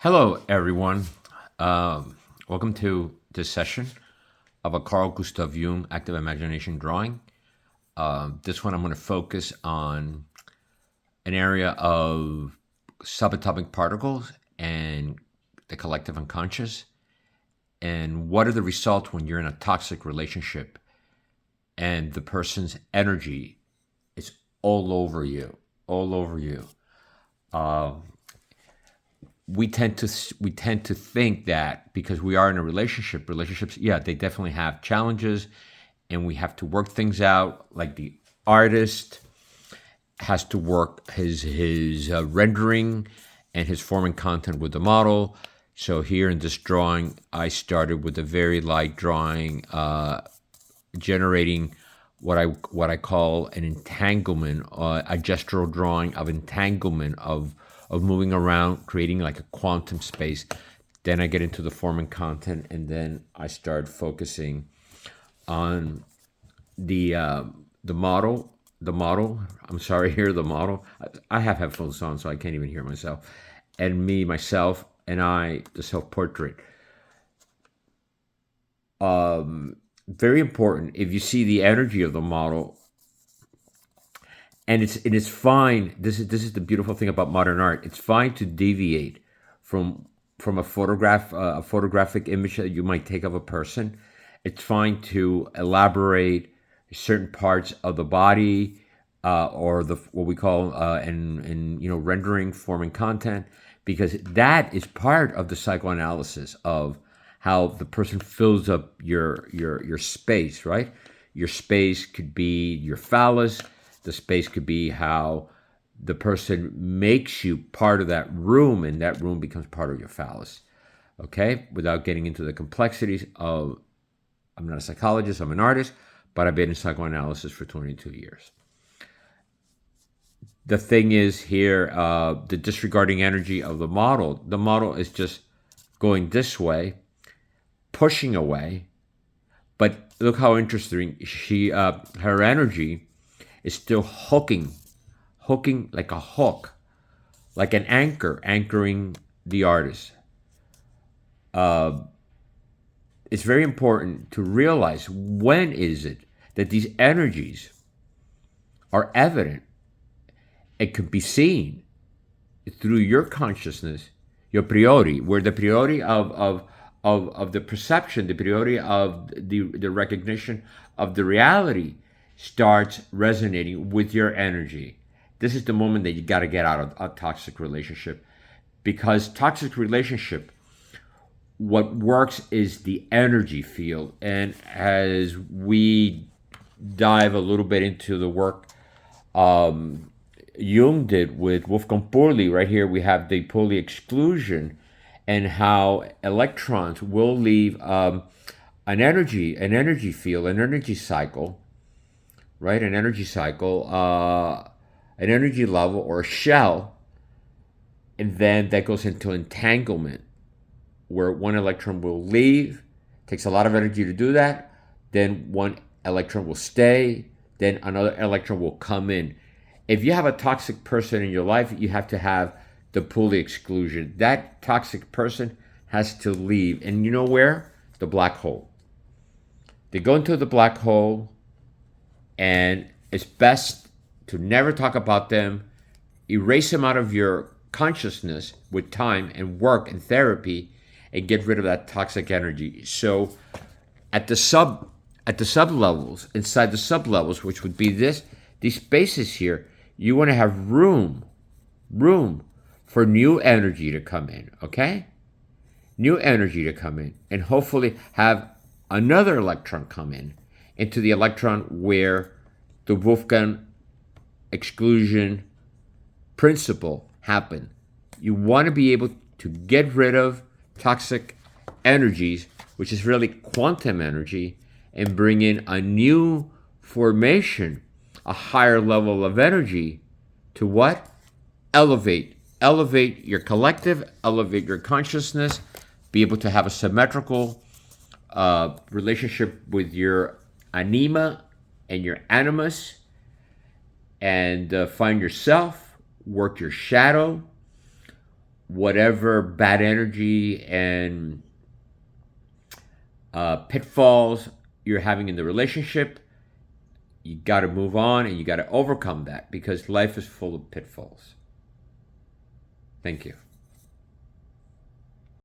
Hello, everyone. Welcome to this session of a Carl Gustav Jung active imagination drawing. This one, I'm going to focus on an area of subatomic particles and the collective unconscious, and what are the results when you're in a toxic relationship and the person's energy is all over you, all over you. We tend to think that because we are in a relationships, yeah, they definitely have challenges, and we have to work things out. Like the artist has to work his rendering and his forming content with the model. So here in this drawing, I started with a very light drawing, generating what I call an entanglement, a gestural drawing of entanglement of moving around, creating like a quantum space. Then I get into the forming content, and then I start focusing on the model. The model. I'm sorry, here the model. I have headphones on, so I can't even hear myself. And me, myself, and I, the self portrait. Very important. If you see the energy of the model, and it's fine. This is the beautiful thing about modern art. It's fine to deviate from a photographic image that you might take of a person. It's fine to elaborate certain parts of the body, or the what we call and rendering, forming content, because that is part of the psychoanalysis of how the person fills up your space, right? Your space could be your phallus. The space could be how the person makes you part of that room, and that room becomes part of your phallus. Okay? Without getting into the complexities of, I'm not a psychologist, I'm an artist, but I've been in psychoanalysis for 22 years. The thing is here, the disregarding energy of the model is just going this way, pushing away. But look how interesting her energy is still hooking like a hook, like an anchor, anchoring the artist. It's very important to realize, when is it that these energies are evident. It can be seen through your consciousness, your priori, where the priori of the perception, the priori of the recognition of the reality starts resonating with your energy. This is the moment that you got to get out of a toxic relationship, because toxic relationship, what works is the energy field. And as we dive a little bit into the work Jung did with Wolfgang Pauli, right here we have the Pauli exclusion, and how electrons will leave an energy field, an energy cycle, right? An energy level or a shell, and then that goes into entanglement, where one electron will leave. Takes a lot of energy to do that. Then one electron will stay. Then another electron will come in. If you have a toxic person in your life, you have to have the Pauli exclusion. That toxic person has to leave. And you know where? The black hole. They go into the black hole, and it's best to never talk about them. Erase them out of your consciousness with time and work and therapy, and get rid of that toxic energy. So at the sub levels, inside the sub levels, which would be these spaces here, you want to have room for new energy to come in, okay? New energy to come in, and hopefully have another electron come in into the electron where the Wolfgang exclusion principle happened. You want to be able to get rid of toxic energies, which is really quantum energy, and bring in a new formation, a higher level of energy to what? Elevate your collective, elevate your consciousness, be able to have a symmetrical relationship with your anima and your animus, and find yourself, work your shadow, whatever bad energy and pitfalls you're having in the relationship. You got to move on and you got to overcome that because life is full of pitfalls. Thank you.